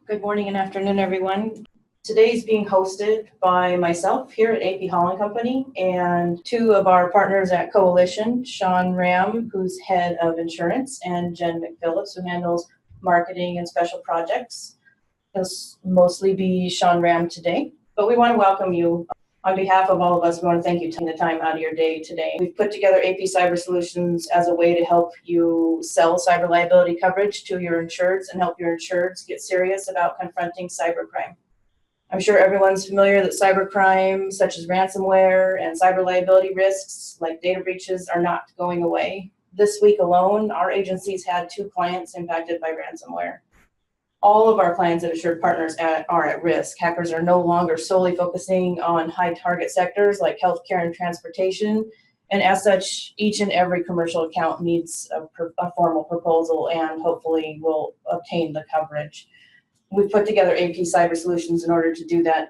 Good morning and afternoon, everyone. Today's being hosted by myself here at AP Holland Company and two of our partners at Coalition, Sean Ram, who's head of insurance, and Jen McPhillips, who handles marketing and special projects. It'll mostly be Sean Ram today, but we want to welcome you. On behalf of all of us, we want to thank you for taking the time out of your day today. We've put together AP Cyber Solutions as a way to help you sell cyber liability coverage to your insureds and help your insureds get serious about confronting cybercrime. I'm sure everyone's familiar that cybercrime, such as ransomware and cyber liability risks like data breaches, are not going away. This week alone, our agency's had 2 clients impacted by ransomware. All of our clients at AssuredPartners are at risk. Hackers are no longer solely focusing on high target sectors like healthcare and transportation. And as such, each and every commercial account needs a formal proposal and hopefully will obtain the coverage. We put together AP Cyber Solutions in order to do that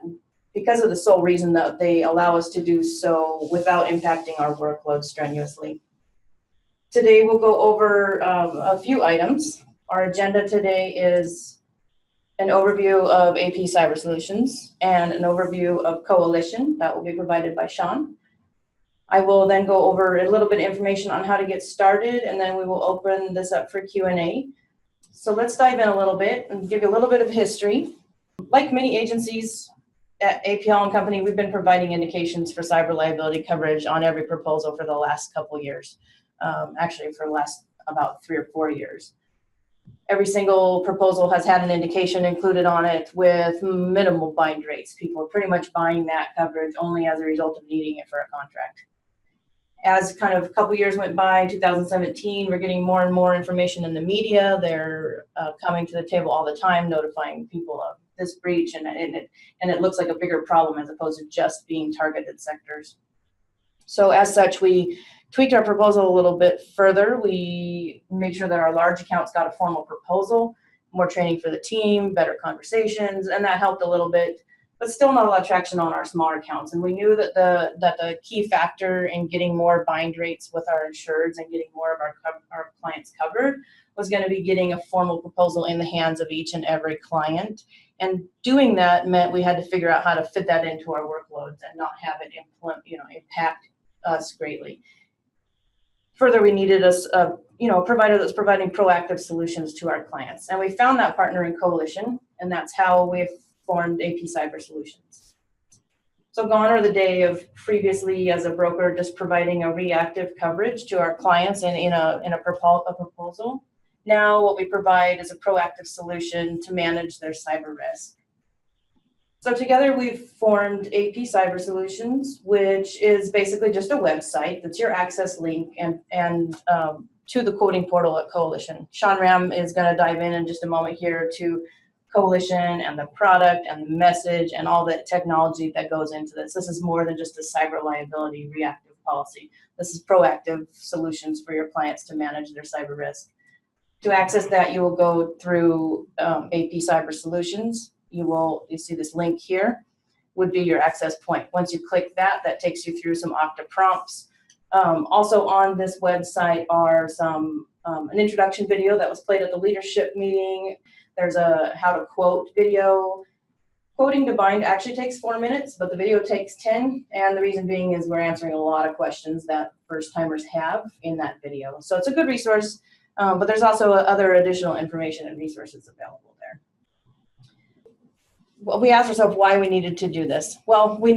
because of the sole reason that they allow us to do so without impacting our workload strenuously. Today we'll go over a few items. Our agenda today is an overview of AP Cyber Solutions and an overview of Coalition that will be provided by Sean. I will then go over a little bit of information on how to get started, and then we will open this up for Q&A. So let's dive in a little bit and give you a little bit of history. Like many agencies at AP Company, we've been providing indications for cyber liability coverage on every proposal for the last couple years, actually for the last about 3 or 4 years. Every single proposal has had an indication included on it with minimal bind rates. People are pretty much buying that coverage only as a result of needing it for a contract. As kind of a couple years went by, 2017, we're getting more and more information in the media. They're coming to the table all the time, notifying people of this breach, and it looks like a bigger problem as opposed to just being targeted sectors. So as such, we tweaked our proposal a little bit further. We made sure that our large accounts got a formal proposal, more training for the team, better conversations, and that helped a little bit, but still not a lot of traction on our smaller accounts. And we knew that the key factor in getting more bind rates with our insureds and getting more of our clients covered was going to be getting a formal proposal in the hands of each and every client. And doing that meant we had to figure out how to fit that into our workloads and not have it impact us greatly. Further, we needed a provider that's providing proactive solutions to our clients. And we found that partner in Coalition, and that's how we've formed AP Cyber Solutions. So gone are the day of previously as a broker just providing a reactive coverage to our clients in a proposal. Now what we provide is a proactive solution to manage their cyber risk. So together we've formed AP Cyber Solutions, which is basically just a website that's your access link and to the quoting portal at Coalition. Sean Ram is going to dive in just a moment here to Coalition and the product and the message and all the technology that goes into this. This is more than just a cyber liability reactive policy. This is proactive solutions for your clients to manage their cyber risk. To access that, you will go through AP Cyber Solutions. You see this link here would be your access point. Once you click that, that takes you through some Okta prompts. Also on this website are an introduction video that was played at the leadership meeting. There's a how to quote video. Quoting to bind actually takes 4 minutes, but the video takes 10. And the reason being is we're answering a lot of questions that first timers have in that video. So it's a good resource, but there's also other additional information and resources available there. Well, we asked ourselves why we needed to do this. Well, we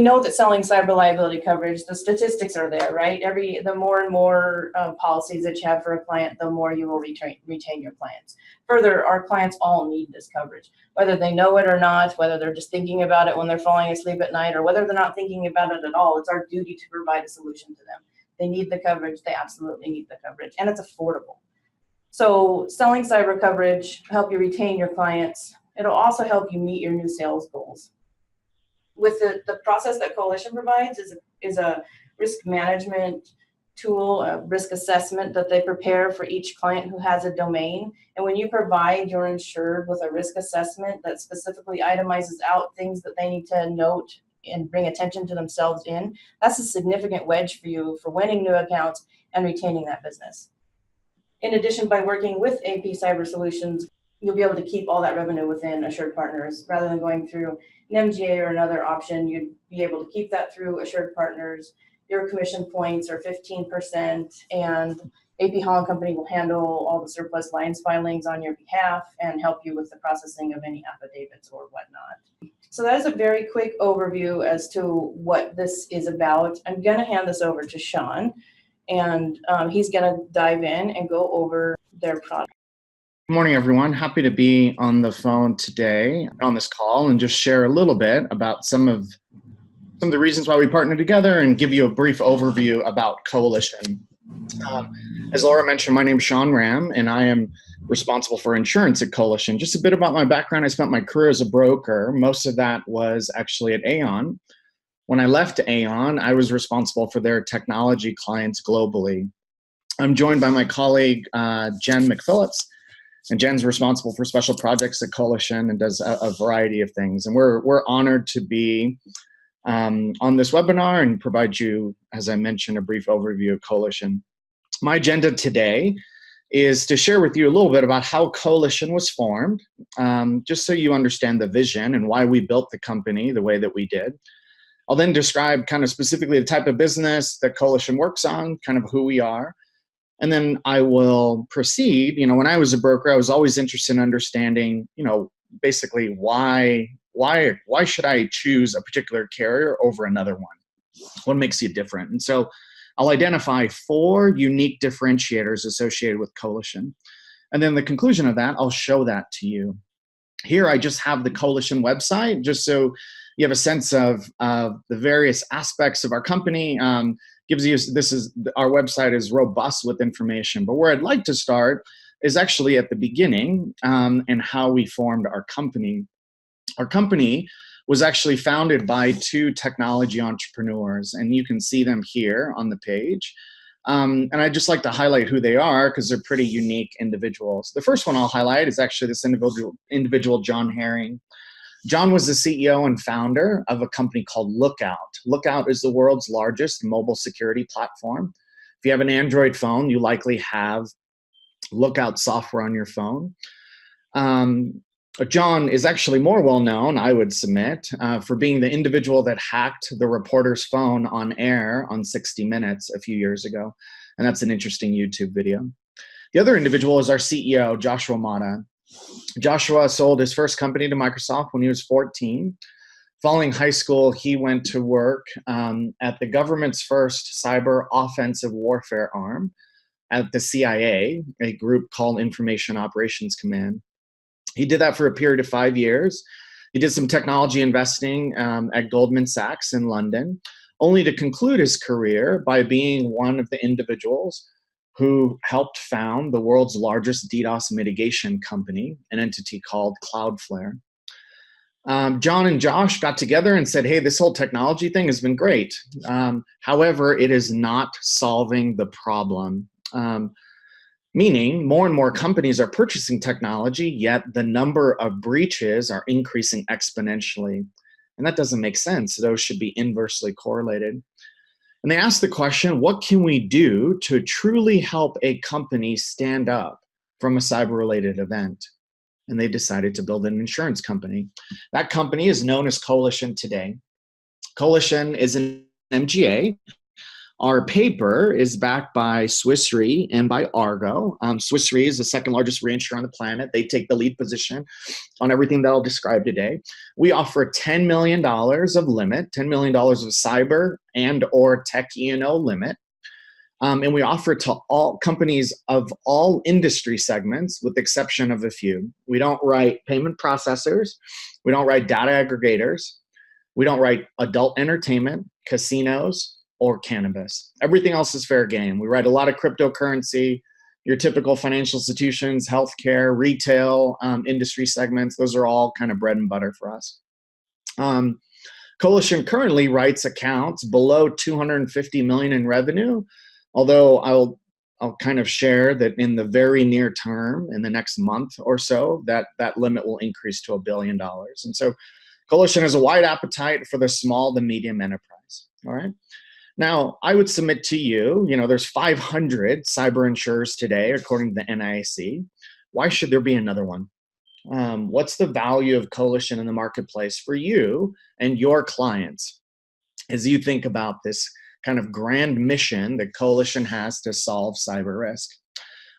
know that selling cyber liability coverage, the statistics are there, right? The more and more policies that you have for a client, the more you will retain your clients. Further, our clients all need this coverage, whether they know it or not, whether they're just thinking about it when they're falling asleep at night, or whether they're not thinking about it at all. It's our duty to provide a solution to them. They need the coverage. They absolutely need the coverage, and it's affordable. So selling cyber coverage help you retain your clients. It'll also help you meet your new sales goals. With the process that Coalition provides is a risk management tool, a risk assessment that they prepare for each client who has a domain. And when you provide your insured with a risk assessment that specifically itemizes out things that they need to note and bring attention to themselves in, that's a significant wedge for you for winning new accounts and retaining that business. In addition, by working with AP Cyber Solutions, you'll be able to keep all that revenue within AssuredPartners rather than going through an MGA or another option. You'd be able to keep that through AssuredPartners. Your commission points are 15%, and AP Hall and Company will handle all the surplus lines filings on your behalf and help you with the processing of any affidavits or whatnot. So that is a very quick overview as to what this is about. I'm going to hand this over to Sean, and he's going to dive in and go over their product. Good morning, everyone. Happy to be on the phone today on this call and just share a little bit about some of the reasons why we partnered together and give you a brief overview about Coalition. As Laura mentioned, my name is Sean Ram, and I am responsible for insurance at Coalition. Just a bit about my background. I spent my career as a broker. Most of that was actually at Aon. When I left Aon, I was responsible for their technology clients globally. I'm joined by my colleague, Jen McPhillips, and Jen's responsible for special projects at Coalition and does a variety of things. And we're honored to be on this webinar and provide you, as I mentioned, a brief overview of Coalition. My agenda today is to share with you a little bit about how Coalition was formed, just so you understand the vision and why we built the company the way that we did. I'll then describe kind of specifically the type of business that Coalition works on, kind of who we are. And then I will proceed. When I was a broker, I was always interested in understanding, basically why should I choose a particular carrier over another one? What makes you different? And so I'll identify 4 unique differentiators associated with Coalition. And then the conclusion of that, I'll show that to you. Here, I just have the Coalition website, just so you have a sense of the various aspects of our company. Gives you, our website is robust with information. But where I'd like to start is actually at the beginning and how we formed our company. Our company was actually founded by 2 technology entrepreneurs, and you can see them here on the page. And I'd just like to highlight who they are because they're pretty unique individuals. The first one I'll highlight is actually this individual, John Herring. John was the CEO and founder of a company called Lookout. Lookout is the world's largest mobile security platform. If you have an Android phone, you likely have Lookout software on your phone. John is actually more well-known, I would submit, for being the individual that hacked the reporter's phone on air on 60 Minutes a few years ago. And that's an interesting YouTube video. The other individual is our CEO, Joshua Mata. Joshua sold his first company to Microsoft when he was 14. Following high school, he went to work at the government's first cyber offensive warfare arm at the CIA, a group called Information Operations Command. He did that for a period of 5 years. He did some technology investing at Goldman Sachs in London, only to conclude his career by being one of the individuals who helped found the world's largest DDoS mitigation company, an entity called Cloudflare. John and Josh got together and said, hey, this whole technology thing has been great. However, it is not solving the problem. Meaning more and more companies are purchasing technology, yet the number of breaches are increasing exponentially. And that doesn't make sense. Those should be inversely correlated. And they asked the question, what can we do to truly help a company stand up from a cyber-related event? And they decided to build an insurance company. That company is known as Coalition today. Coalition is an MGA. Our paper is backed by Swiss Re and by Argo. Swiss Re is the second largest reinsurer on the planet. They take the lead position on everything that I'll describe today. We offer $10 million of limit, $10 million of cyber and or tech E&O limit. And we offer it to all companies of all industry segments with the exception of a few. We don't write payment processors. We don't write data aggregators. We don't write adult entertainment, casinos, or cannabis. Everything else is fair game. We write a lot of cryptocurrency, your typical financial institutions, healthcare, retail, industry segments. Those are all kind of bread and butter for us. Coalition currently writes accounts below $250 million in revenue, although I'll kind of share that in the very near term, in the next month or so, that limit will increase to $1 billion. And so Coalition has a wide appetite for the small to medium enterprise, all right? Now, I would submit to you, there's 500 cyber insurers today, according to the NIC. Why should there be another one? What's the value of Coalition in the marketplace for you and your clients as you think about this kind of grand mission that Coalition has to solve cyber risk?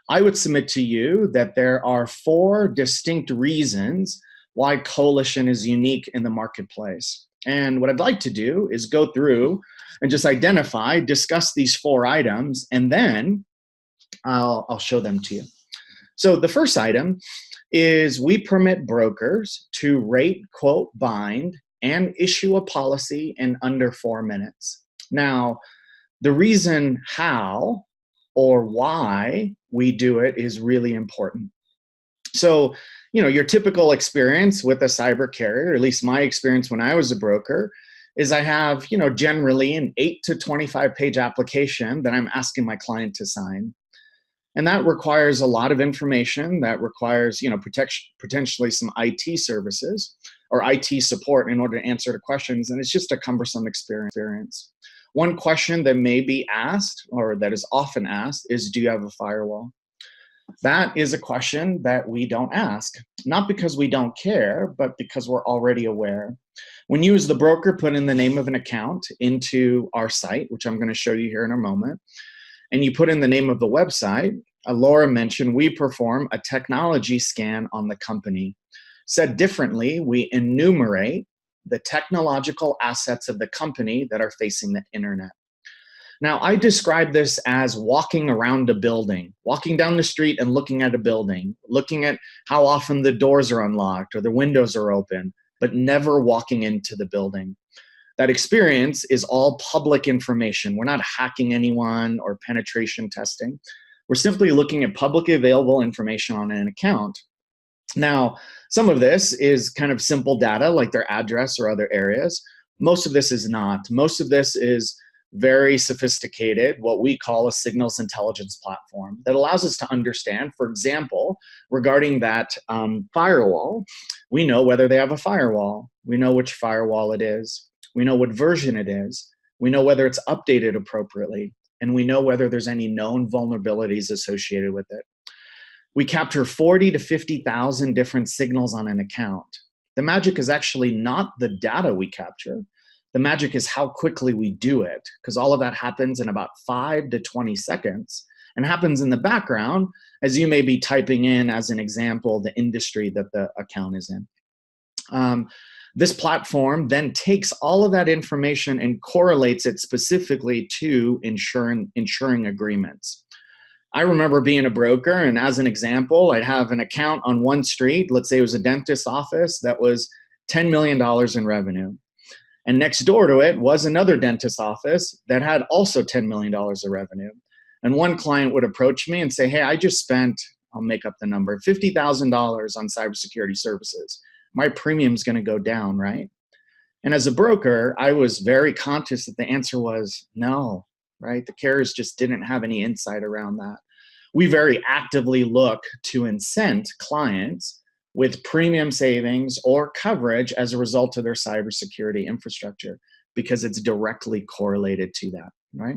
I would submit to you that there are 4 distinct reasons why Coalition is unique in the marketplace. And what I'd like to do is go through and just identify, discuss these 4 items, and then I'll show them to you. So the first item is we permit brokers to rate, quote, bind, and issue a policy in under 4 minutes. Now, the reason how or why we do it is really important. So, your typical experience with a cyber carrier, at least my experience when I was a broker, is I have, generally an 8 to 25 page application that I'm asking my client to sign. And that requires a lot of information. That requires, potentially some IT services or IT support in order to answer the questions. And it's just a cumbersome experience. One question that may be asked, or that is often asked, is, do you have a firewall? That is a question that we don't ask, not because we don't care, but because we're already aware. When you as the broker put in the name of an account into our site, which I'm going to show you here in a moment, and you put in the name of the website, Laura mentioned we perform a technology scan on the company. Said differently, we enumerate the technological assets of the company that are facing the internet. Now, I describe this as walking around a building, walking down the street and looking at a building, looking at how often the doors are unlocked or the windows are open, but never walking into the building. That experience is all public information. We're not hacking anyone or penetration testing. We're simply looking at publicly available information on an account. Now, some of this is kind of simple data like their address or other areas. Most of this is not. Most of this is very sophisticated, what we call a signals intelligence platform that allows us to understand, for example, regarding that firewall, we know whether they have a firewall. We know which firewall it is. We know what version it is. We know whether it's updated appropriately. And we know whether there's any known vulnerabilities associated with it. We capture 40 to 50,000 different signals on an account. The magic is actually not the data we capture. The magic is how quickly we do it, because all of that happens in about 5 to 20 seconds and happens in the background as you may be typing in, as an example, the industry that the account is in. This platform then takes all of that information and correlates it specifically to insuring agreements. I remember being a broker, and as an example, I'd have an account on one street. Let's say it was a dentist's office that was $10 million in revenue. And next door to it was another dentist's office that had also $10 million of revenue. And one client would approach me and say, hey, I just spent, I'll make up the number, $50,000 on cybersecurity services. My premium's going to go down, right? And as a broker, I was very conscious that the answer was no, right? The carriers just didn't have any insight around that. We very actively look to incent clients with premium savings or coverage as a result of their cybersecurity infrastructure, because it's directly correlated to that, right?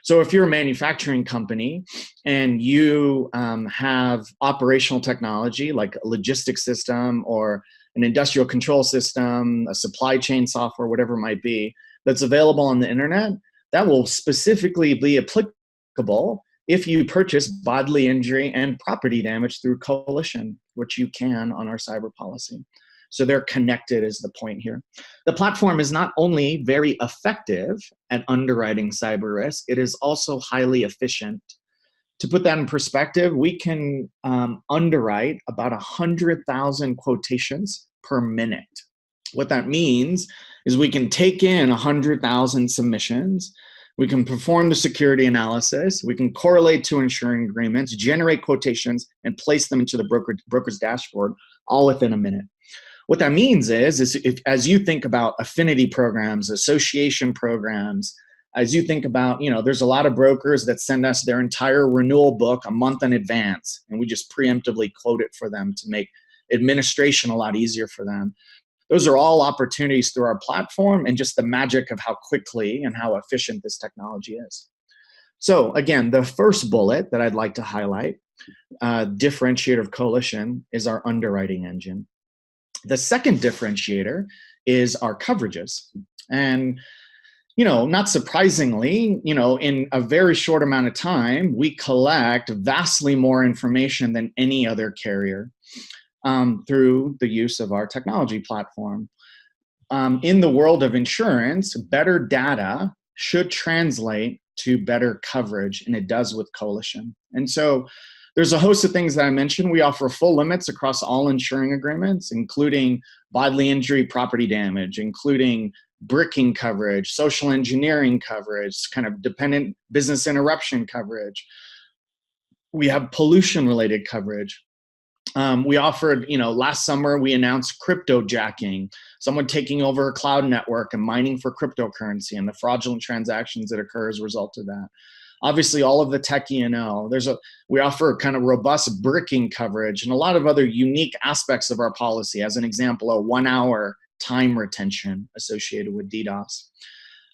So if you're a manufacturing company and you have operational technology like a logistics system or an industrial control system, a supply chain software, whatever it might be, that's available on the internet, that will specifically be applicable if you purchase bodily injury and property damage through Coalition, which you can on our cyber policy. So they're connected is the point here. The platform is not only very effective at underwriting cyber risk, it is also highly efficient. To put that in perspective, we can underwrite about 100,000 quotations per minute. What that means is we can take in 100,000 submissions, we can perform the security analysis, we can correlate to insuring agreements, generate quotations, and place them into the broker's dashboard all within a minute. What that means is if, as you think about affinity programs, association programs, as you think about, there's a lot of brokers that send us their entire renewal book a month in advance, and we just preemptively quote it for them to make administration a lot easier for them. Those are all opportunities through our platform and just the magic of how quickly and how efficient this technology is. So again, the first bullet that I'd like to highlight differentiator of Coalition is our underwriting engine. The second differentiator is our coverages. And, not surprisingly, in a very short amount of time, we collect vastly more information than any other carrier through the use of our technology platform. In the world of insurance, better data should translate to better coverage, and it does with Coalition. And so there's a host of things that I mentioned. We offer full limits across all insuring agreements, including bodily injury, property damage, including bricking coverage, social engineering coverage, kind of dependent business interruption coverage. We have pollution-related coverage. We offered, last summer we announced crypto jacking, someone taking over a cloud network and mining for cryptocurrency and the fraudulent transactions that occur as a result of that. Obviously, all of the tech E&O. We offer kind of robust bricking coverage and a lot of other unique aspects of our policy. As an example, a 1-hour time retention associated with DDoS.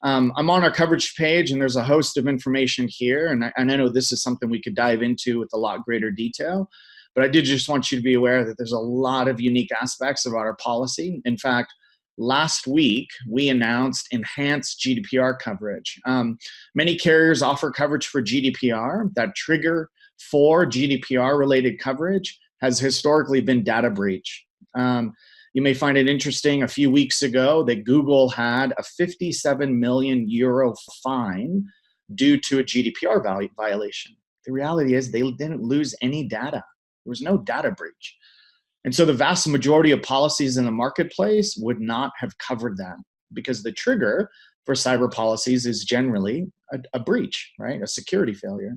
I'm on our coverage page, and there's a host of information here. And I know this is something we could dive into with a lot greater detail. But I did just want you to be aware that there's a lot of unique aspects about our policy. In fact, last week, we announced enhanced GDPR coverage. Many carriers offer coverage for GDPR. That trigger for GDPR-related coverage has historically been data breach. You may find it interesting, a few weeks ago, that Google had a 57 million euro fine due to a GDPR violation. The reality is they didn't lose any data. There was no data breach. And so the vast majority of policies in the marketplace would not have covered that, because the trigger for cyber policies is generally a breach, right? A security failure.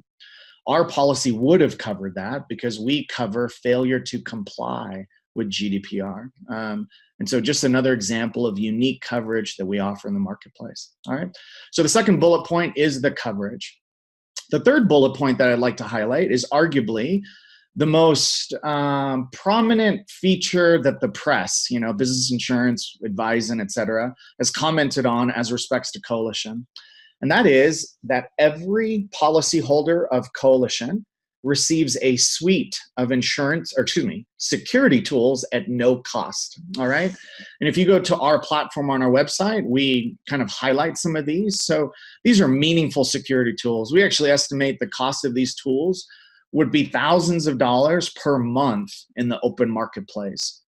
Our policy would have covered that because we cover failure to comply with GDPR. And so just another example of unique coverage that we offer in the marketplace. All right. So the second bullet point is the coverage. The third bullet point that I'd like to highlight is arguably the most prominent feature that the press, Business Insurance, Advising, et cetera, has commented on as respects to Coalition. And that is that every policyholder of Coalition receives a suite of security tools at no cost, all right? And if you go to our platform on our website, we kind of highlight some of these. So these are meaningful security tools. We actually estimate the cost of these tools would be thousands of dollars per month in the open marketplace.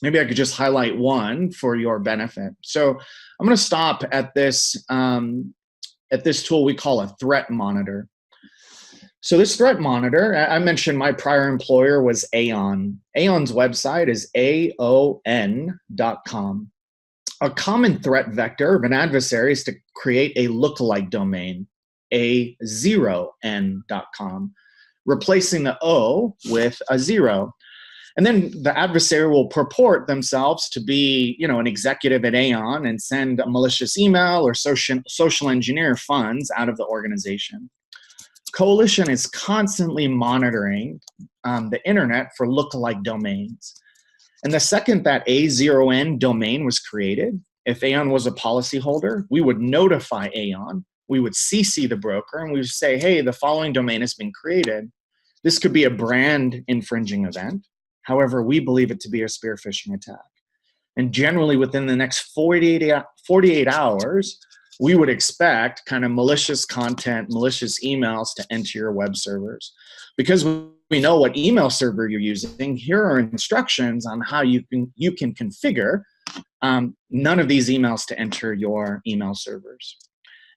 Maybe I could just highlight one for your benefit. So I'm going to stop at this tool we call a threat monitor. So this threat monitor, I mentioned my prior employer was Aon. Aon's website is aon.com. A common threat vector of an adversary is to create a lookalike domain, a0n.com, replacing the O with a 0. And then the adversary will purport themselves to be, an executive at Aon and send a malicious email or social engineer funds out of the organization. Coalition is constantly monitoring the internet for lookalike domains. And the second that A0N domain was created, if Aon was a policyholder, we would notify Aon, we would CC the broker, and we would say, hey, the following domain has been created. This could be a brand infringing event. However, we believe it to be a spear phishing attack. And generally within the next 48 hours, we would expect kind of malicious content, malicious emails to enter your web servers. Because we know what email server you're using, here are instructions on how you can configure none of these emails to enter your email servers.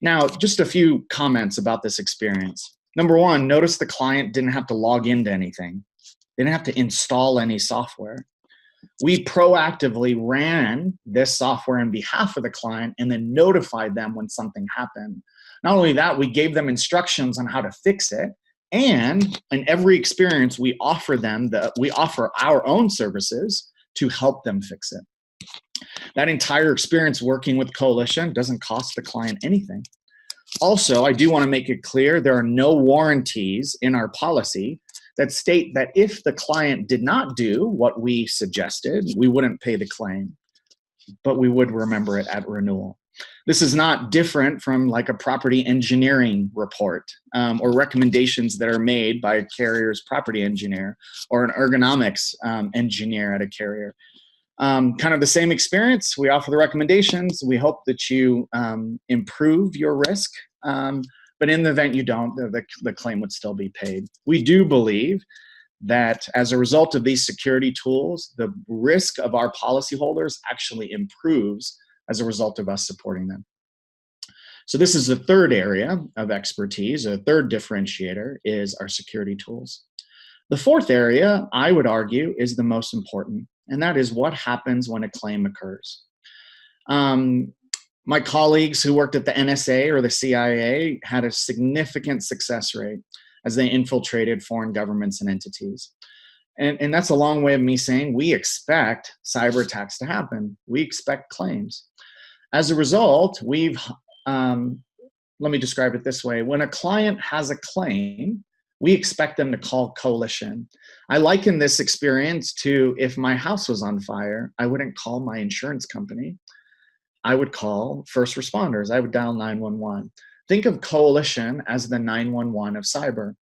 Now, just a few comments about this experience. Number one, notice the client didn't have to log into anything. They didn't have to install any software. We proactively ran this software on behalf of the client and then notified them when something happened. Not only that, we gave them instructions on how to fix it. And in every experience, we offer our own services to help them fix it. That entire experience working with Coalition doesn't cost the client anything. Also, I do want to make it clear there are no warranties in our policy that state that if the client did not do what we suggested, we wouldn't pay the claim, but we would remember it at renewal. This is not different from like a property engineering report or recommendations that are made by a carrier's property engineer or an ergonomics engineer at a carrier. Kind of the same experience. We offer the recommendations. We hope that you improve your risk. But in the event you don't, the claim would still be paid. We do believe that as a result of these security tools, the risk of our policyholders actually improves as a result of us supporting them. So this is the third area of expertise. A third differentiator is our security tools. The fourth area, I would argue, is the most important, and that is what happens when a claim occurs. My colleagues who worked at the NSA or the CIA had a significant success rate as they infiltrated foreign governments and entities. And that's a long way of me saying we expect cyber attacks to happen. We expect claims. As a result, let me describe it this way. When a client has a claim, we expect them to call Coalition. I liken this experience to if my house was on fire, I wouldn't call my insurance company. I would call first responders. I would dial 911. Think of Coalition as the 911 of cyber.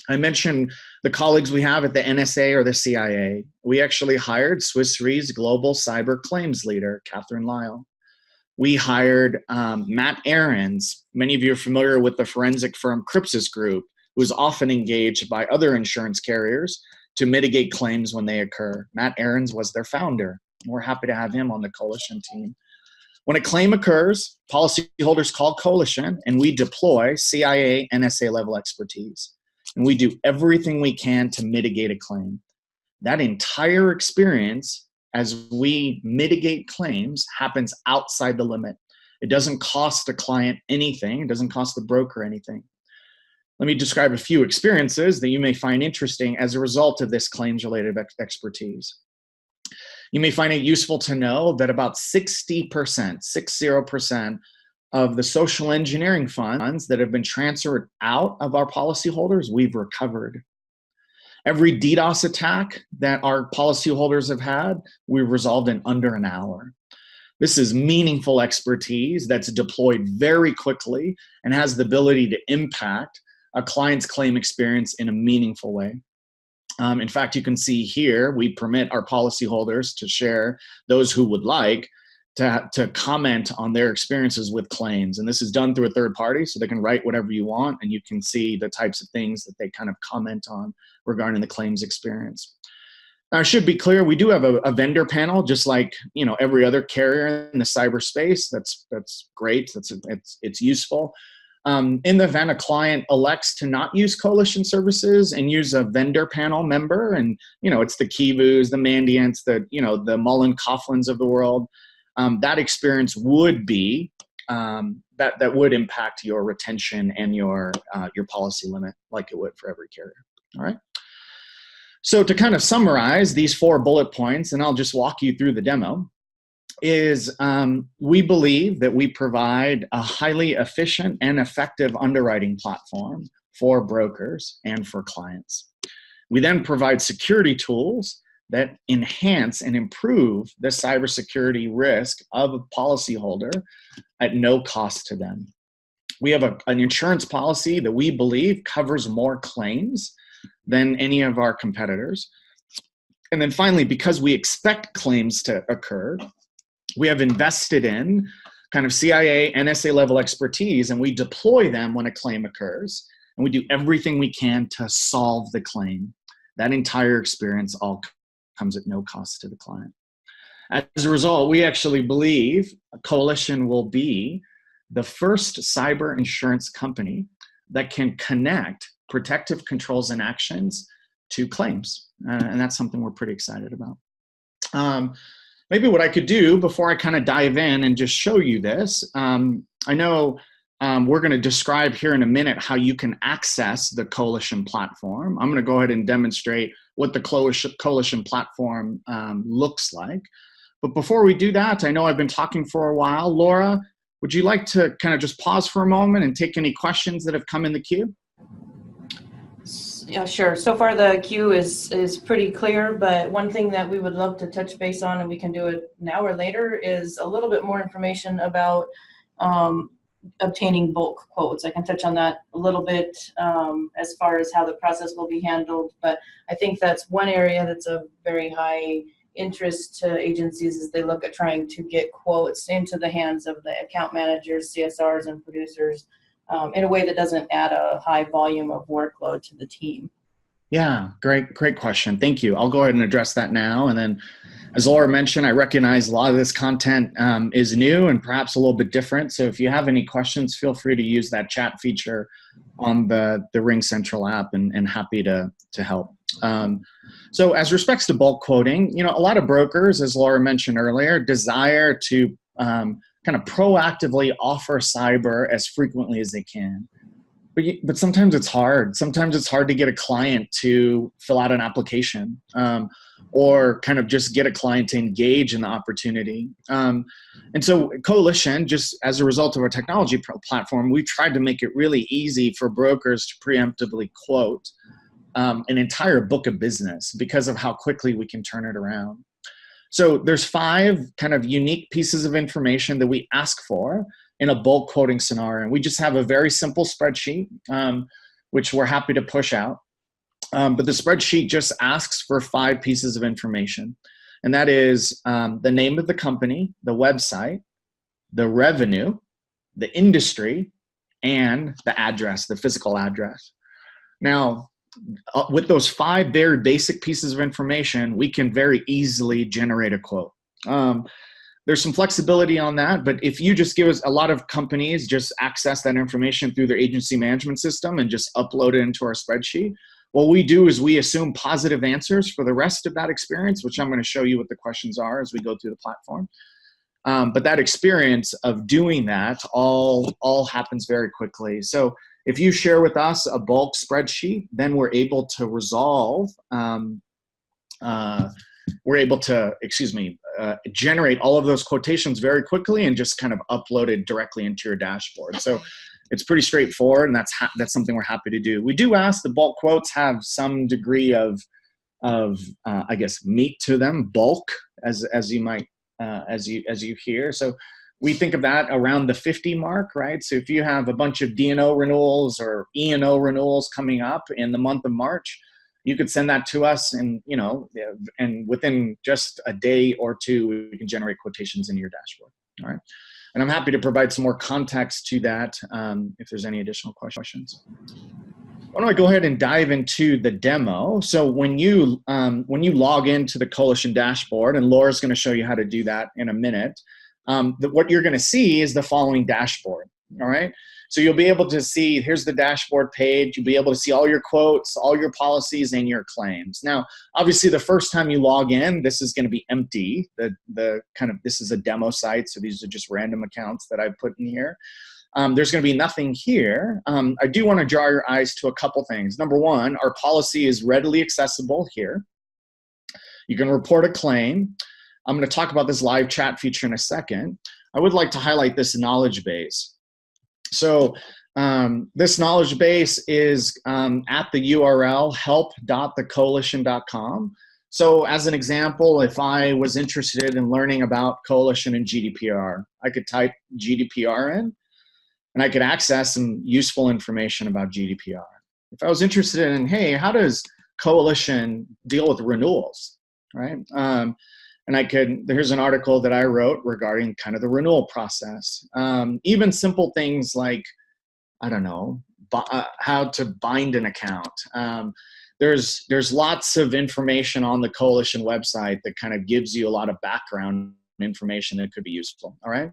I mentioned the colleagues we have at the NSA or the CIA. We actually hired Swiss Re's global cyber claims leader, Catherine Lyle. We hired Matt Ahrens. Many of you are familiar with the forensic firm Cripsis Group, who's often engaged by other insurance carriers to mitigate claims when they occur. Matt Ahrens was their founder. We're happy to have him on the Coalition team. When a claim occurs, policyholders call Coalition, and we deploy CIA, NSA level expertise. And we do everything we can to mitigate a claim. That entire experience, as we mitigate claims, happens outside the limit. It doesn't cost the client anything. It doesn't cost the broker anything. Let me describe a few experiences that you may find interesting as a result of this claims-related expertise. You may find it useful to know that about 60% of the social engineering funds that have been transferred out of our policyholders, we've recovered. Every DDoS attack that our policyholders have had, we've resolved in under an hour. This is meaningful expertise that's deployed very quickly and has the ability to impact a client's claim experience in a meaningful way. In fact, you can see here, we permit our policyholders to share, those who would like, to comment on their experiences with claims. And this is done through a third party, so they can write whatever you want, and you can see the types of things that they kind of comment on regarding the claims experience. Now, I should be clear, we do have a vendor panel, just like every other carrier in the cyberspace. That's great. It's useful. In the event a client elects to not use Coalition services and use a vendor panel member, and it's the Kivus, the Mandiants, the Mullen Coughlins of the world, that experience would be that would impact your retention and your policy limit, like it would for every carrier. All right. So to kind of summarize these 4 bullet points, and I'll just walk you through the demo, is we believe that we provide a highly efficient and effective underwriting platform for brokers and for clients. We then provide security tools that enhance and improve the cybersecurity risk of a policyholder at no cost to them. We have an insurance policy that we believe covers more claims than any of our competitors. And then finally, because we expect claims to occur, we have invested in kind of CIA, NSA level expertise, and we deploy them when a claim occurs. And we do everything we can to solve the claim. That entire experience all comes at no cost to the client. As a result, we actually believe Coalition will be the first cyber insurance company that can connect protective controls and actions to claims. And that's something we're pretty excited about. Maybe what I could do before I kind of dive in and just show you this, I know we're going to describe here in a minute how you can access the Coalition platform. I'm going to go ahead and demonstrate what the Coalition platform looks like. But before we do that, I know I've been talking for a while. Laura, would you like to kind of just pause for a moment and take any questions that have come in the queue? Yeah, sure. So far the queue is pretty clear, but one thing that we would love to touch base on, and we can do it now or later, is a little bit more information about obtaining bulk quotes. I can touch on that a little bit as far as how the process will be handled, but I think that's one area that's of very high interest to agencies as they look at trying to get quotes into the hands of the account managers, CSRs, and producers in a way that doesn't add a high volume of workload to the team. Yeah, great question. Thank you. I'll go ahead and address that now. And then, as Laura mentioned, I recognize a lot of this content is new and perhaps a little bit different. So if you have any questions, feel free to use that chat feature on the Ring Central app, and happy to help. So as respects to bulk quoting, a lot of brokers, as Laura mentioned earlier, desire to kind of proactively offer cyber as frequently as they can. But sometimes it's hard. Sometimes it's hard to get a client to fill out an application or kind of just get a client to engage in the opportunity. And so Coalition, just as a result of our technology platform, we tried to make it really easy for brokers to preemptively quote an entire book of business because of how quickly we can turn it around. So there's 5 kind of unique pieces of information that we ask for in a bulk quoting scenario. And we just have a very simple spreadsheet, which we're happy to push out. But the spreadsheet just asks for 5 pieces of information. And that is the name of the company, the website, the revenue, the industry, and the address, the physical address. Now, with those 5 very basic pieces of information, we can very easily generate a quote. There's some flexibility on that, but if you just give us, a lot of companies just access that information through their agency management system and just upload it into our spreadsheet. What we do is we assume positive answers for the rest of that experience, which I'm going to show you what the questions are as we go through the platform. But that experience of doing that all happens very quickly. So if you share with us a bulk spreadsheet, then we're able to resolve, generate all of those quotations very quickly and just kind of upload it directly into your dashboard. So it's pretty straightforward, and that's something we're happy to do. We do ask the bulk quotes have some degree of I guess meat to them, bulk as you might as you hear. So we think of that around the 50 mark, right? So if you have a bunch of D&O renewals or E&O renewals coming up in the month of March, you could send that to us, and and within just a day or two, we can generate quotations in your dashboard. All right, and I'm happy to provide some more context to that if there's any additional questions. Why don't I go ahead and dive into the demo? So when you log into the Coalition dashboard, and Laura's going to show you how to do that in a minute, what you're going to see is the following dashboard. All right. So you'll be able to see, here's the dashboard page. You'll be able to see all your quotes, all your policies, and your claims. Now, obviously, the first time you log in, this is going to be empty. This is a demo site, so these are just random accounts that I put in here. There's going to be nothing here. I do want to draw your eyes to a couple things. Number one, our policy is readily accessible here. You can report a claim. I'm going to talk about this live chat feature in a second. I would like to highlight this knowledge base. So this knowledge base is at the URL help.thecoalition.com. So as an example, if I was interested in learning about Coalition and GDPR, I could type GDPR in, and I could access some useful information about GDPR. If I was interested in, hey, how does Coalition deal with renewals, right? Here's an article that I wrote regarding kind of the renewal process. Even simple things like, I don't know, how to bind an account. There's lots of information on the Coalition website that kind of gives you a lot of background information that could be useful, all right?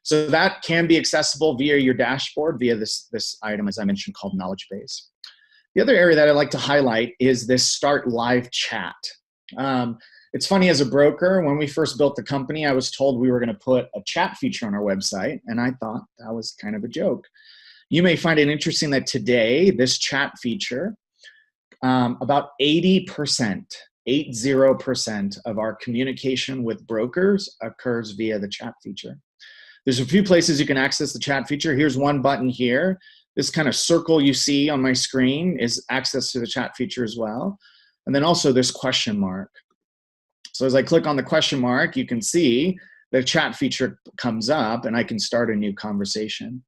So that can be accessible via your dashboard, via this item, as I mentioned, called Knowledge Base. The other area that I'd like to highlight is this Start Live Chat. It's funny, as a broker, when we first built the company, I was told we were going to put a chat feature on our website, and I thought that was kind of a joke. You may find it interesting that today, this chat feature, about 80% of our communication with brokers occurs via the chat feature. There's a few places you can access the chat feature. Here's one button here This kind of circle you see on my screen is access to the chat feature as well. And then also this question mark. So as I click on the question mark, you can see the chat feature comes up and I can start a new conversation.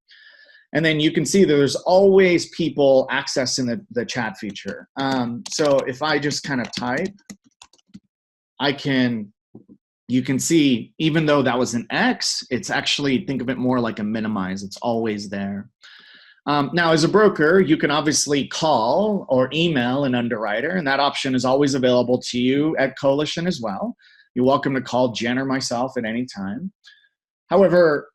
And then you can see that there's always people accessing the chat feature. So if I just kind of type, you can see, even though that was an X, it's actually, think of it more like a minimize. It's always there. Now, as a broker, you can obviously call or email an underwriter, and that option is always available to you at Coalition as well. You're welcome to call Jen or myself at any time. However,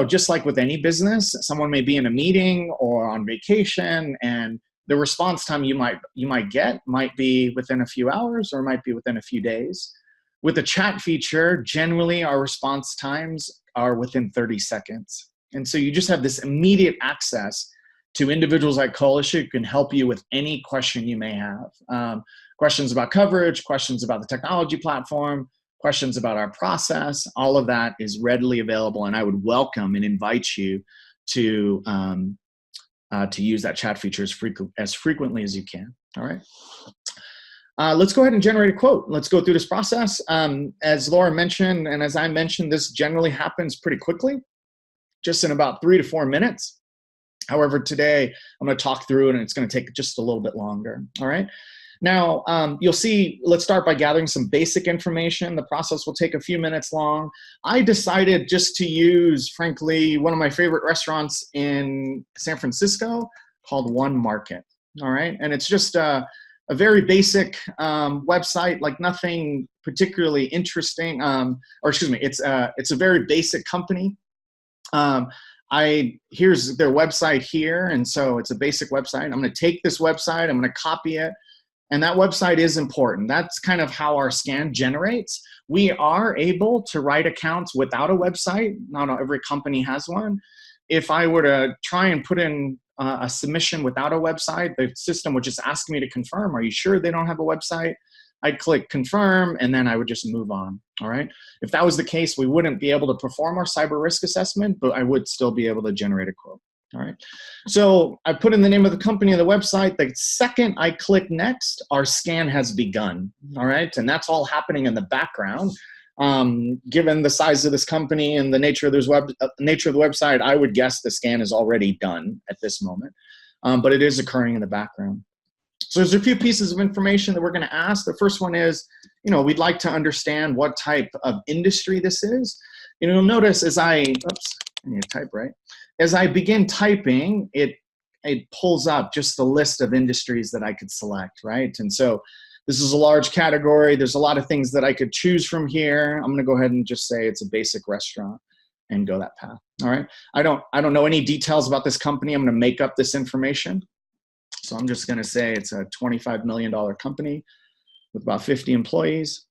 just like with any business, someone may be in a meeting or on vacation, and the response time you might get might be within a few hours or might be within a few days. With the chat feature, generally our response times are within 30 seconds. And so you just have this immediate access to individuals like Coalition who can help you with any question you may have. Questions about coverage, questions about the technology platform, questions about our process, all of that is readily available, and I would welcome and invite you to use that chat feature as frequently as you can, all right? Let's go ahead and generate a quote. Let's go through this process. As Laura mentioned, and as I mentioned, this generally happens pretty quickly, just in about 3 to 4 minutes. However, today I'm going to talk through it and it's going to take just a little bit longer, all right? Now, you'll see, let's start by gathering some basic information. The process will take a few minutes long. I decided just to use, frankly, one of my favorite restaurants in San Francisco called One Market, all right? And it's just a very basic website, like nothing particularly interesting, it's a very basic company. Here's their website here, and so it's a basic website. I'm going to take this website, I'm going to copy it, and that website is important. That's kind of how our scan generates. We are able to write accounts without a website. Not every company has one. If I were to try and put in a submission without a website, the system would just ask me to confirm, are you sure they don't have a website? I'd click confirm, and then I would just move on, all right? If that was the case, we wouldn't be able to perform our cyber risk assessment, but I would still be able to generate a quote, all right? So I put in the name of the company and the website. The second I click next, our scan has begun, all right? And that's all happening in the background. Given the size of this company and the nature of the website, I would guess the scan is already done at this moment, but it is occurring in the background. So there's a few pieces of information that we're going to ask. The first one is, we'd like to understand what type of industry this is. You'll notice as I need to type right. As I begin typing, it pulls up just the list of industries that I could select, right? And so this is a large category. There's a lot of things that I could choose from here. I'm going to go ahead and just say it's a basic restaurant and go that path, all right? I don't know any details about this company. I'm going to make up this information. So I'm just going to say it's a $25 million company with about 50 employees.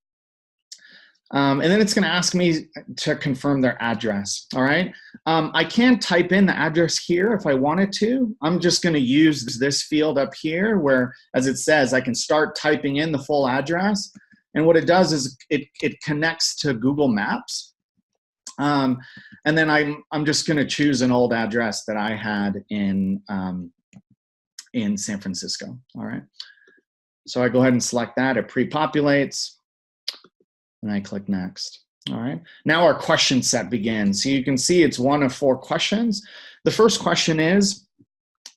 And then it's going to ask me to confirm their address, all right? I can type in the address here if I wanted to. I'm just going to use this field up here where, as it says, I can start typing in the full address. And what it does is it connects to Google Maps. And then I'm just going to choose an old address that I had in San Francisco, all right? So I go ahead and select that, it pre-populates, and I click next, all right? Now our question set begins. So you can see it's one of 4 questions. The first question is,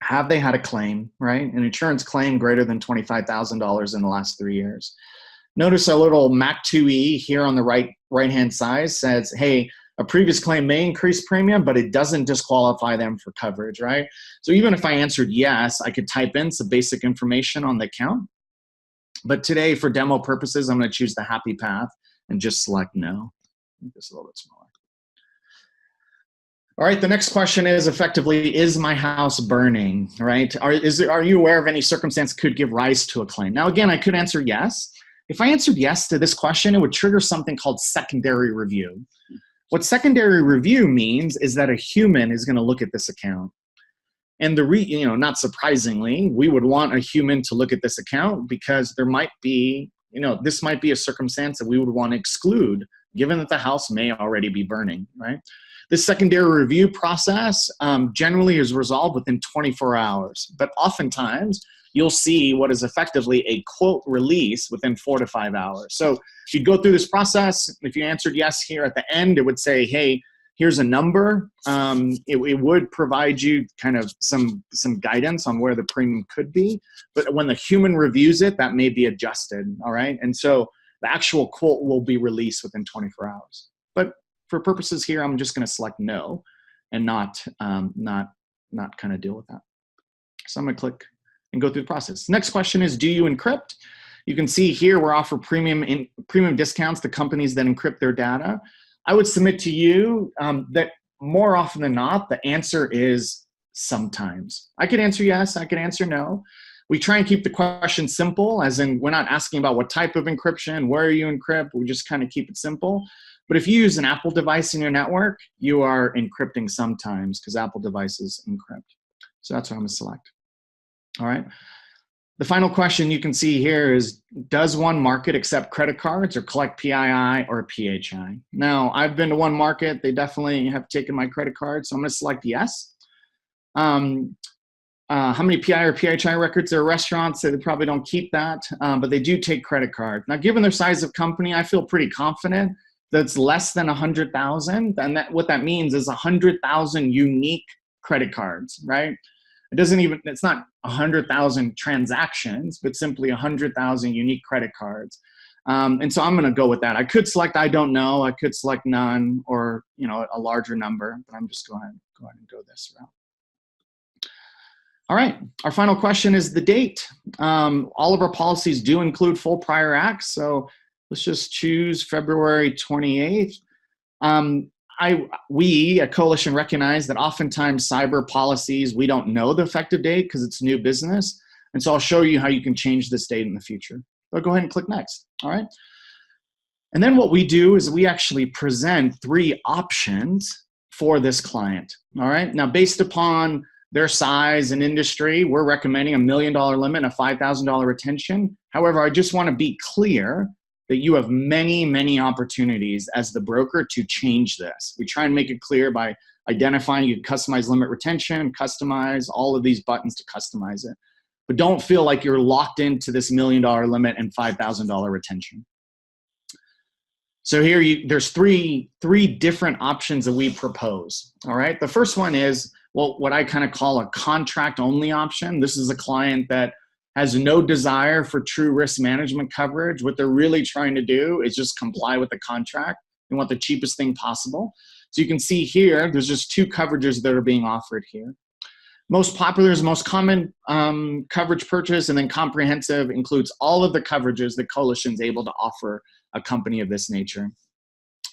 have they had a claim, right? An insurance claim greater than $25,000 in the last 3 years. Notice a little MAC2E here on the right-hand side says, hey, a previous claim may increase premium, but it doesn't disqualify them for coverage, right? So even if I answered yes, I could type in some basic information on the account. But today, for demo purposes, I'm going to choose the happy path and just select no. Make this a little bit smaller. All right, the next question is effectively, is my house burning, right? Are you aware of any circumstance could give rise to a claim? Now, again, I could answer yes. If I answered yes to this question, it would trigger something called secondary review. What secondary review means is that a human is going to look at this account. And not surprisingly, we would want a human to look at this account because there might be, this might be a circumstance that we would want to exclude given that the house may already be burning, right? This secondary review process generally is resolved within 24 hours, but oftentimes you'll see what is effectively a quote release within 4 to 5 hours. So if you go through this process, if you answered yes here at the end, it would say, hey, here's a number. It would provide you kind of some guidance on where the premium could be, but when the human reviews it, that may be adjusted, all right? And so the actual quote will be released within 24 hours. But for purposes here, I'm just gonna select no and not kind of deal with that. So I'm gonna click and go through the process. Next question is, do you encrypt? You can see here we're offering premium discounts to companies that encrypt their data. I would submit to you that more often than not, the answer is sometimes. I could answer yes, I could answer no. We try and keep the question simple, as in we're not asking about what type of encryption, where you encrypt, we just kind of keep it simple. But if you use an Apple device in your network, you are encrypting sometimes because Apple devices encrypt. So that's what I'm gonna select. All right. The final question you can see here is, does one market accept credit cards or collect PII or PHI? Now, I've been to one market. They definitely have taken my credit card, so I'm going to select yes. How many PI or PHI records? There are restaurants that they probably don't keep that, but they do take credit cards. Now, given their size of company, I feel pretty confident that it's less than 100,000, and what that means is 100,000 unique credit cards, right? It's not 100,000 transactions, but simply 100,000 unique credit cards. And so I'm going to go with that. I could select I don't know, I could select none, or a larger number, but I'm just going to go ahead and go this route. All right, our final question is the date. All of our policies do include full prior acts, so let's just choose February 28th. We at Coalition recognize that oftentimes cyber policies, we don't know the effective date because it's new business. And so I'll show you how you can change this date in the future. But go ahead and click next, all right? And then what we do is we actually present 3 options for this client, all right? Now, based upon their size and industry, we're recommending $1 million limit, a $5,000 retention. However, I just want to be clear that you have many, many opportunities as the broker to change this. We try and make it clear by identifying you can customize limit retention, customize all of these buttons to customize it. But don't feel like you're locked into this $1 million limit and $5,000 retention. So here there's three different options that we propose, all right? The first one is, well, what I kind of call a contract only option. This is a client that has no desire for true risk management coverage. What they're really trying to do is just comply with the contract and want the cheapest thing possible. So you can see here, there's just 2 coverages that are being offered here. Most popular is most common coverage purchase, and then comprehensive includes all of the coverages that Coalition's able to offer a company of this nature.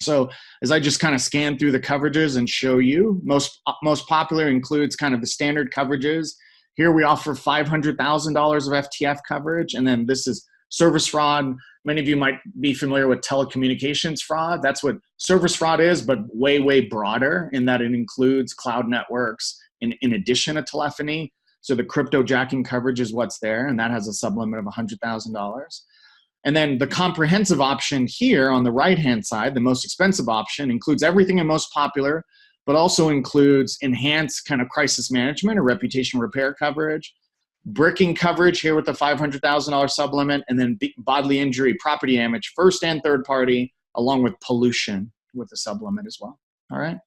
So as I just kind of scan through the coverages and show you, most popular includes kind of the standard coverages. Here we offer $500,000 of FTF coverage, and then this is service fraud. Many of you might be familiar with telecommunications fraud. That's what service fraud is, but way, way broader in that it includes cloud networks in addition to telephony. So the crypto jacking coverage is what's there, and that has a sublimit of $100,000. And then the comprehensive option here on the right-hand side, the most expensive option, includes everything in most popular, but also includes enhanced kind of crisis management or reputation repair coverage, bricking coverage here with the $500,000 sublimit, and then bodily injury, property damage, first and third party, along with pollution with the sublimit as well, all right?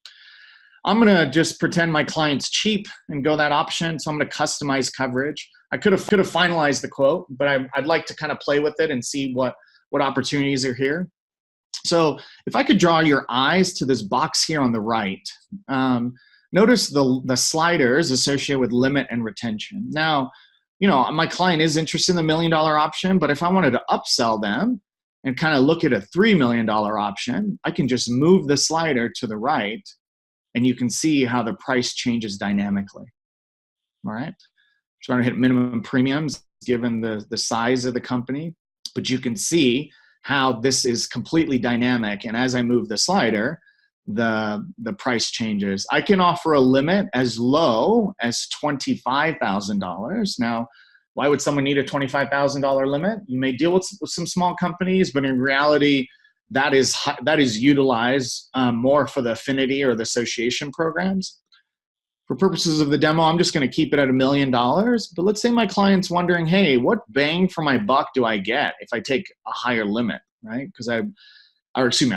I'm gonna just pretend my client's cheap and go that option, so I'm gonna customize coverage. I could have finalized the quote, but I'd like to kind of play with it and see what opportunities are here. So if I could draw your eyes to this box here on the right, notice the sliders associated with limit and retention. Now, my client is interested in the $1 million option, but if I wanted to upsell them and kind of look at a $3 million option, I can just move the slider to the right and you can see how the price changes dynamically, all right? Trying to hit minimum premiums given the size of the company, but you can see how this is completely dynamic. And as I move the slider, the price changes. I can offer a limit as low as $25,000. Now, why would someone need a $25,000 limit? You may deal with some small companies, but in reality, that is utilized more for the affinity or the association programs. For purposes of the demo, I'm just going to keep it at $1 million. But let's say my client's wondering, hey, what bang for my buck do I get if I take a higher limit, right? Because a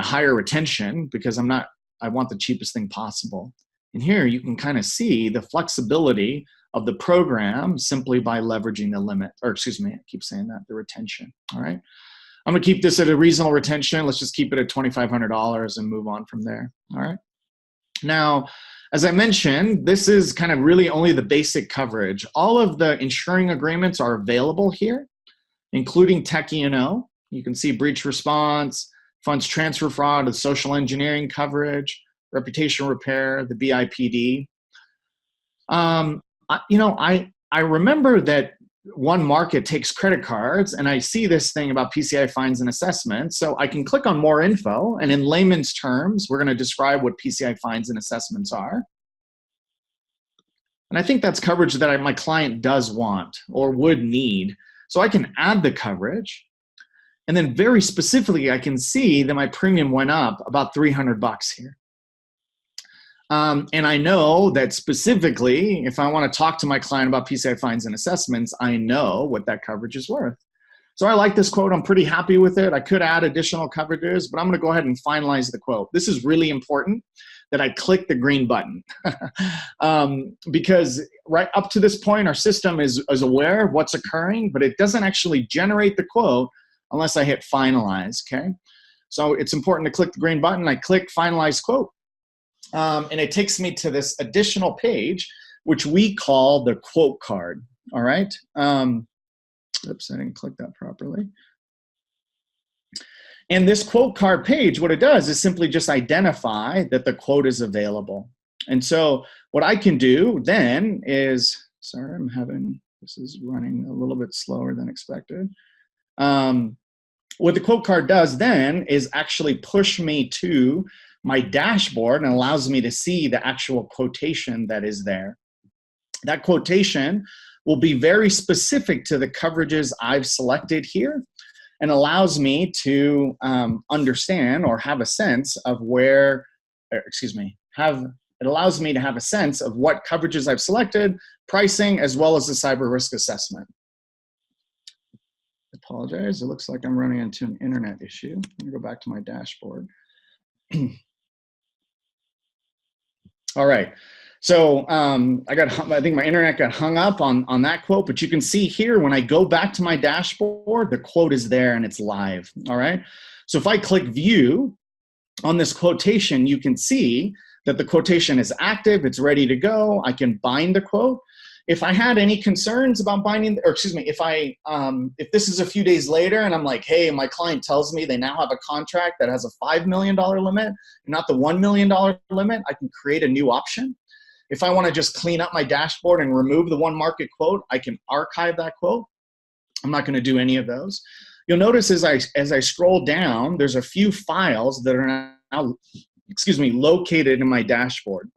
higher retention, because I want the cheapest thing possible. And here you can kind of see the flexibility of the program simply by leveraging the limit, or excuse me, I keep saying that, the retention, all right? I'm gonna keep this at a reasonable retention. Let's just keep it at $2,500 and move on from there, all right? Now, as I mentioned, this is kind of really only the basic coverage. All of the insuring agreements are available here, including tech E&O. You can see breach response, funds transfer fraud, the social engineering coverage, reputation repair, the BIPD. I remember that one market takes credit cards, and I see this thing about PCI fines and assessments. So I can click on more info, and in layman's terms, we're going to describe what PCI fines and assessments are. And I think that's coverage that my client does want or would need. So I can add the coverage. And then very specifically, I can see that my premium went up about $300 here. And I know that specifically, if I want to talk to my client about PCI fines and assessments, I know what that coverage is worth. So I like this quote. I'm pretty happy with it. I could add additional coverages, but I'm going to go ahead and finalize the quote. This is really important that I click the green button because right up to this point, our system is aware of what's occurring, but it doesn't actually generate the quote unless I hit finalize, okay? So it's important to click the green button. I click finalize quote. And it takes me to this additional page, which we call the quote card, all right? Oops, I didn't click that properly. And this quote card page, what it does is simply just identify that the quote is available. And so what I can do then is, sorry, this is running a little bit slower than expected. What the quote card does then is actually push me to my dashboard and allows me to see the actual quotation that is there. That quotation will be very specific to the coverages I've selected here and allows me to understand or have a sense of it allows me to have a sense of what coverages I've selected, pricing, as well as the cyber risk assessment. I apologize, it looks like I'm running into an internet issue. Let me go back to my dashboard. All right, so I think my internet got hung up on that quote, but you can see here when I go back to my dashboard, the quote is there and it's live, all right? So if I click view on this quotation, you can see that the quotation is active, it's ready to go, I can bind the quote. If I had any concerns about binding, or excuse me, if this is a few days later and I'm like, hey, my client tells me they now have a contract that has a $5 million limit, not the $1 million limit, I can create a new option. If I want to just clean up my dashboard and remove the one market quote, I can archive that quote. I'm not going to do any of those. You'll notice as I scroll down, there's a few files that are now, located in my dashboard.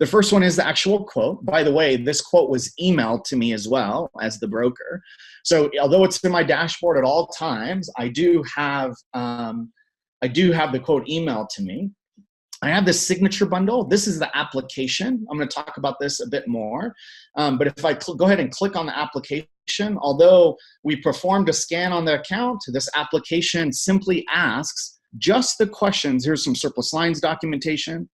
The first one is the actual quote. By the way, this quote was emailed to me as well as the broker. So although it's in my dashboard at all times, I do have the quote emailed to me. I have this signature bundle. This is the application. I'm going to talk about this a bit more. But if I go ahead and click on the application, although we performed a scan on the account, this application simply asks just the questions. Here's some surplus lines documentation.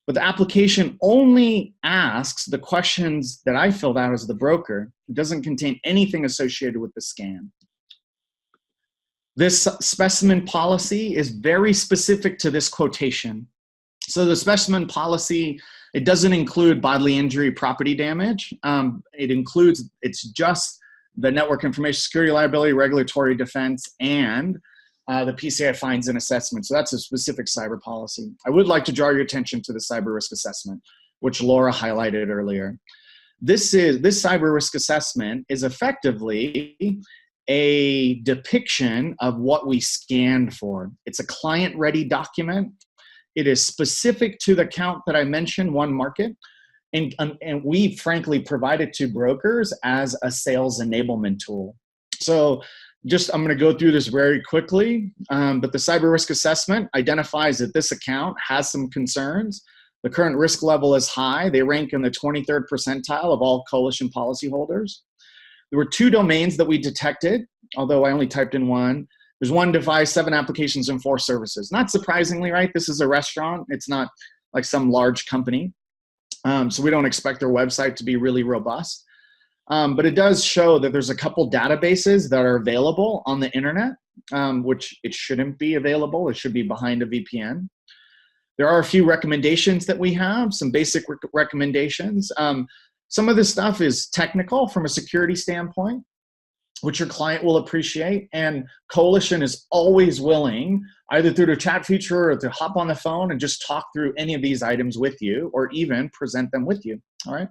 But the application only asks the questions that I filled out as the broker. It doesn't contain anything associated with the scan. This specimen policy is very specific to this quotation. So the specimen policy, it doesn't include bodily injury, property damage. It's just the network information security liability, regulatory defense, and the PCI fines and assessment. So that's a specific cyber policy. I would like to draw your attention to the cyber risk assessment, which Laura highlighted earlier. This cyber risk assessment is effectively a depiction of what we scanned for. It's a client-ready document. It is specific to the account that I mentioned, one market, and we frankly provide it to brokers as a sales enablement tool. So I'm going to go through this very quickly, but the cyber risk assessment identifies that this account has some concerns. The current risk level is high. They rank in the 23rd percentile of all coalition policyholders. There were 2 domains that we detected, although I only typed in one. There's 1 device, 7 applications, and 4 services. Not surprisingly, right? This is a restaurant. It's not like some large company. So we don't expect their website to be really robust. But it does show that there's a couple databases that are available on the internet, which it shouldn't be available. It should be behind a VPN. There are a few recommendations that we have, some basic recommendations. Some of this stuff is technical from a security standpoint, which your client will appreciate. And Coalition is always willing, either through the chat feature or to hop on the phone and just talk through any of these items with you, or even present them with you, all right?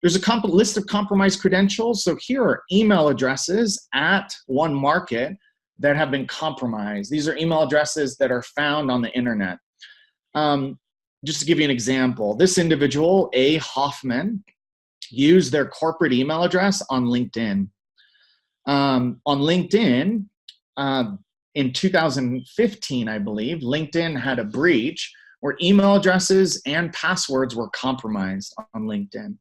There's a list of compromised credentials. So here are email addresses at one market that have been compromised. These are email addresses that are found on the internet. Just to give you an example, this individual, A. Hoffman, used their corporate email address on LinkedIn. On LinkedIn, in 2015, I believe, LinkedIn had a breach where email addresses and passwords were compromised on LinkedIn.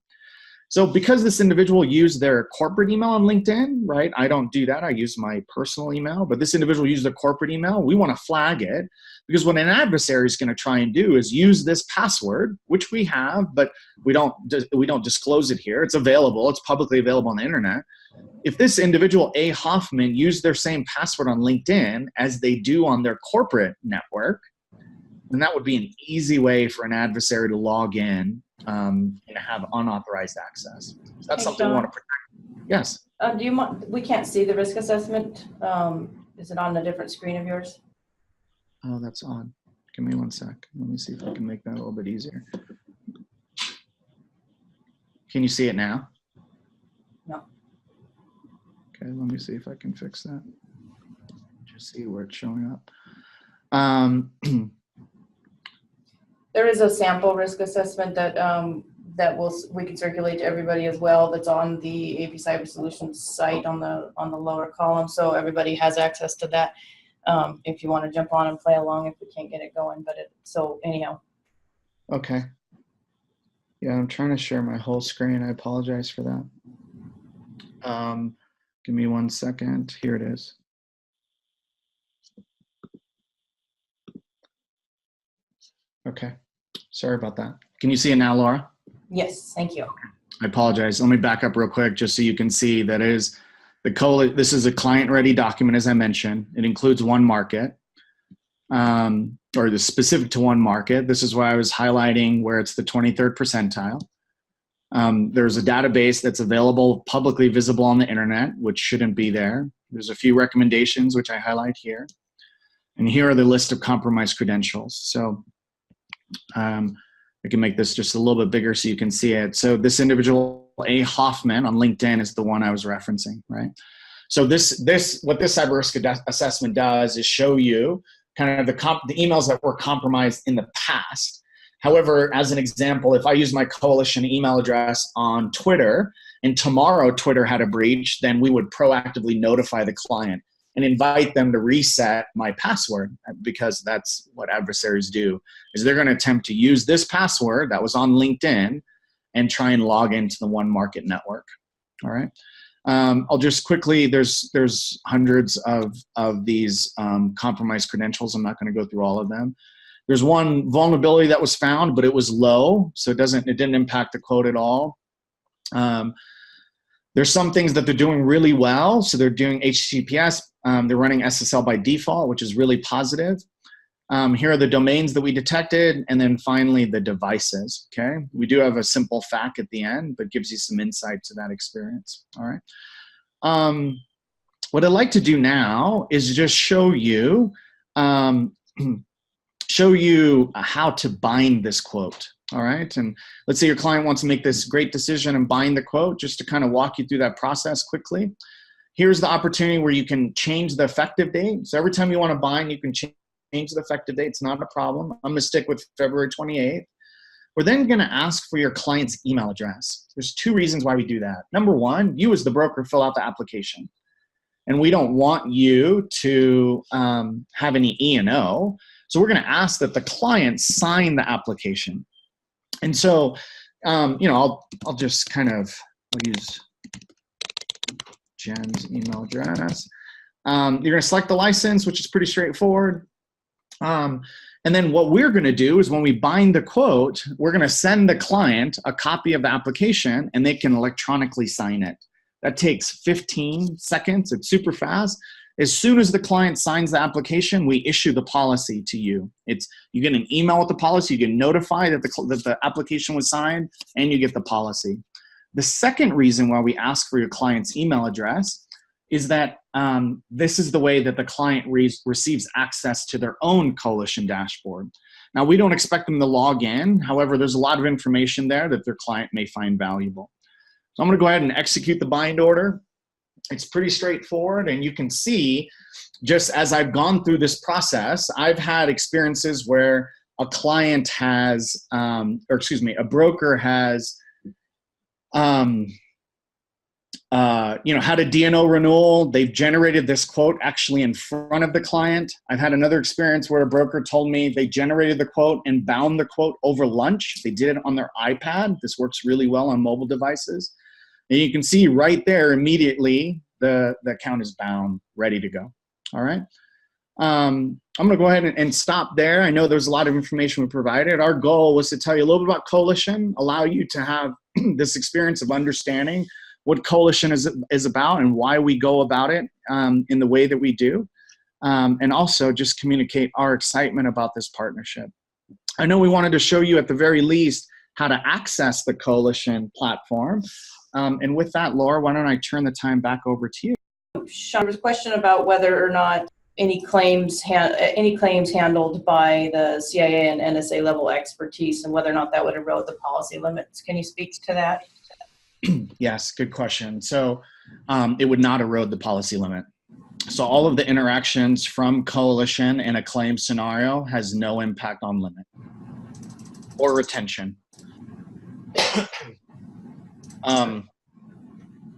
So because this individual used their corporate email on LinkedIn, right? I don't do that. I use my personal email, but this individual used their corporate email. We want to flag it because what an adversary is going to try and do is use this password, which we have, but we don't disclose it here. It's available. It's publicly available on the internet. If this individual, A. Hoffman, used their same password on LinkedIn as they do on their corporate network, then that would be an easy way for an adversary to log in and have unauthorized access. So that's something we want to protect. Yes. We can't see the risk assessment. Is it on a different screen of yours? Oh, that's odd. Give me 1 sec. Let me see if I can make that a little bit easier. Can you see it now? No. Okay, let me see if I can fix that. Just see where it's showing up. There is a sample risk assessment that we can circulate to everybody as well. That's on the AP Cyber Solutions site on the lower column, so everybody has access to that. If you want to jump on and play along, if we can't get it going, so anyhow. Okay. Yeah, I'm trying to share my whole screen. I apologize for that. Give me 1 second. Here it is. Okay, sorry about that. Can you see it now, Laura? Yes, thank you. I apologize. Let me back up real quick just so you can see that this is a client-ready document, as I mentioned. It includes one market, or the specific to one market. This is why I was highlighting where it's the 23rd percentile. There's a database that's available, publicly visible on the internet, which shouldn't be there. There's a few recommendations, which I highlight here. And here are the list of compromised credentials. So I can make this just a little bit bigger so you can see it. So this individual, A. Hoffman on LinkedIn, is the one I was referencing, right? So what this cyber risk assessment does is show you kind of the emails that were compromised in the past. However, as an example, if I use my Coalition email address on Twitter and tomorrow Twitter had a breach, then we would proactively notify the client and invite them to reset my password, because that's what adversaries do, is they're going to attempt to use this password that was on LinkedIn and try and log into the one market network. All right. I'll just quickly, there's hundreds of these compromised credentials. I'm not going to go through all of them. There's one vulnerability that was found, but it was low, so it didn't impact the quote at all. There's some things that they're doing really well. So they're doing HTTPS. They're running SSL by default, which is really positive. Here are the domains that we detected. And then finally, the devices, okay? We do have a simple FAQ at the end, but gives you some insight to that experience, all right? What I'd like to do now is just show you how to bind this quote, all right? And let's say your client wants to make this great decision and bind the quote, just to kind of walk you through that process quickly. Here's the opportunity where you can change the effective date. So every time you want to bind, you can change the effective date. It's not a problem. I'm going to stick with February 28th. We're then going to ask for your client's email address. There's 2 reasons why we do that. Number 1, you as the broker fill out the application. and we don't want you to have any E&O. So we're going to ask that the client sign the application. And so, I'll just I'll use Jen's email address. You're going to select the license, which is pretty straightforward. And then what we're going to do is when we bind the quote, we're going to send the client a copy of the application and they can electronically sign it. That takes 15 seconds. It's super fast. As soon as the client signs the application, we issue the policy to you. You get an email with the policy, you get notified that the application was signed, and you get the policy. The second reason why we ask for your client's email address is that this is the way that the client receives access to their own coalition dashboard. Now, we don't expect them to log in. However, there's a lot of information there that their client may find valuable. So I'm going to go ahead and execute the bind order. It's pretty straightforward, and you can see, just as I've gone through this process, I've had experiences where a client has, a broker has, had a D&O renewal. They've generated this quote actually in front of the client. I've had another experience where a broker told me they generated the quote and bound the quote over lunch. They did it on their iPad. This works really well on mobile devices. And you can see right there immediately the account is bound, ready to go. All right. I'm going to go ahead and stop there. I know there's a lot of information we provided. Our goal was to tell you a little bit about Coalition, allow you to have this experience of understanding what Coalition is about and why we go about it in the way that we do, and also just communicate our excitement about this partnership. I know we wanted to show you at the very least how to access the Coalition platform. And with that, Laura, why don't I turn the time back over to you? Sean, there's a question about whether or not any claims handled by the CIA and NSA level expertise and whether or not that would erode the policy limits. Can you speak to that? Yes, good question. So it would not erode the policy limit. So all of the interactions from Coalition in a claim scenario has no impact on limit or retention.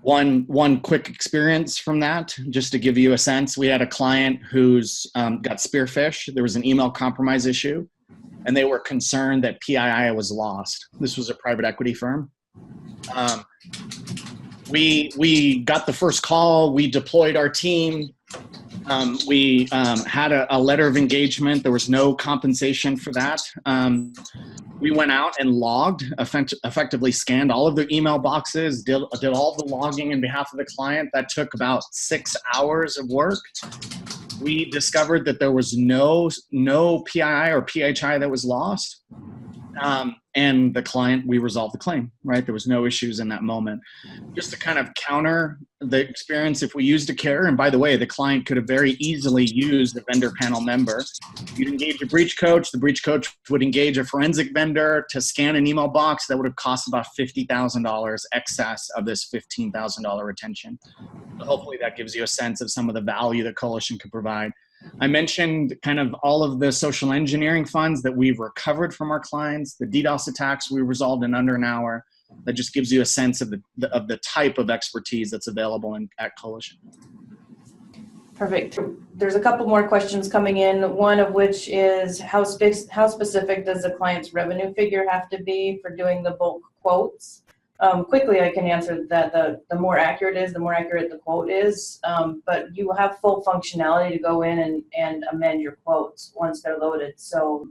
One quick experience from that, just to give you a sense, we had a client who's got spearphish. There was an email compromise issue, and they were concerned that PII was lost. This was a private equity firm. We got the first call. We deployed our team. We had a letter of engagement. There was no compensation for that. We went out and logged, effectively scanned all of their email boxes, did all the logging in behalf of the client. That took about 6 hours of work. We discovered that there was no PII or PHI that was lost. And the client, we resolved the claim, right? There was no issues in that moment. Just to kind of counter the experience, if we used a carrier, and by the way, the client could have very easily used a vendor panel member. You'd engage a breach coach. The breach coach would engage a forensic vendor to scan an email box. That would have cost about $50,000 excess of this $15,000 retention. So hopefully that gives you a sense of some of the value that Coalition could provide. I mentioned kind of all of the social engineering funds that we've recovered from our clients, the DDoS attacks we resolved in under an hour. That just gives you a sense of the type of expertise that's available at Coalition. Perfect. There's a couple more questions coming in, one of which is how specific does the client's revenue figure have to be for doing the bulk quotes? Quickly, I can answer that. The more accurate it is, the more accurate the quote is. But you will have full functionality to go in and amend your quotes once they're loaded. So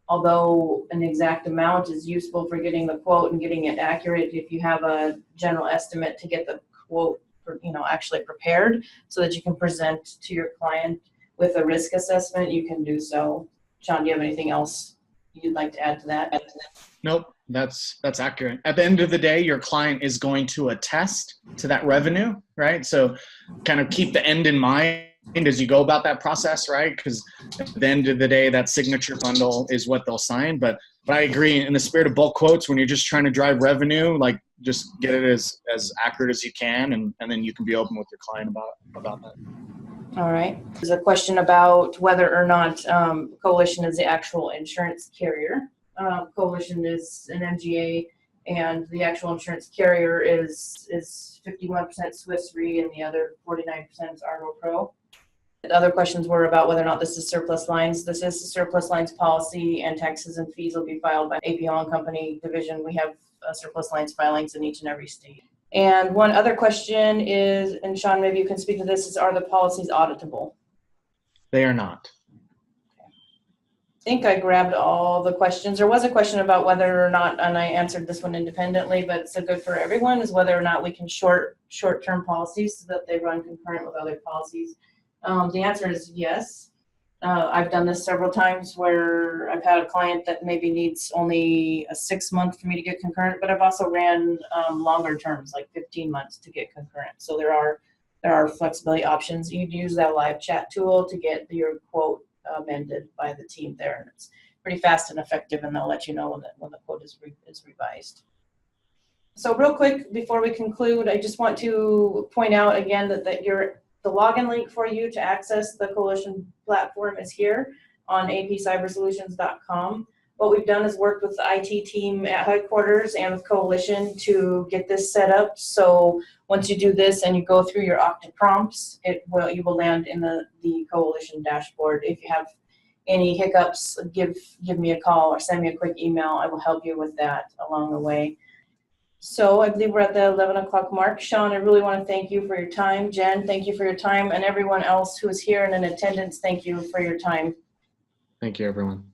although an exact amount is useful for getting the quote and getting it accurate, if you have a general estimate to get the quote actually prepared so that you can present to your client with a risk assessment, you can do so. Sean, do you have anything else you'd like to add to that? Nope. That's accurate. At the end of the day, your client is going to attest to that revenue, right? So kind of keep the end in mind as you go about that process, right? Because at the end of the day, that signature bundle is what they'll sign. But I agree, in the spirit of bulk quotes, when you're just trying to drive revenue, like just get it as accurate as you can, and then you can be open with your client about that. All right. There's a question about whether or not Coalition is the actual insurance carrier. Coalition is an MGA And the actual insurance carrier is 51% Swiss Re and the other 49% is Argo Pro. The other questions were about whether or not this is surplus lines. This is a surplus lines policy, and taxes and fees will be filed by AP Hall & Company division. We have surplus lines filings in each and every state. And one other question is, and Sean, maybe you can speak to this, is are the policies auditable? They are not. I think I grabbed all the questions. There was a question about whether or not, and I answered this one independently, but it's a good for everyone, is whether or not we can short-term policies so that they run concurrent with other policies. The answer is yes. I've done this several times where I've had a client that maybe needs only a 6 month for me to get concurrent, but I've also ran longer terms, like 15 months to get concurrent. So there are flexibility options. You'd use that live chat tool to get your quote amended by the team there, and it's pretty fast and effective, and they'll let you know when the quote is revised. So real quick before we conclude, I just want to point out again that the login link for you to access the Coalition platform is here on apcybersolutions.com. What we've done is worked with the IT team at headquarters and with Coalition to get this set up. So once you do this and you go through your Okta prompts, you will land in the Coalition dashboard. If you have any hiccups, give me a call or send me a quick email. I will help you with that along the way. So I believe we're at the 11 o'clock mark. Sean, I really want to thank you for your time. Jen, thank you for your time. And everyone else who is here and in attendance, thank you for your time. Thank you, everyone.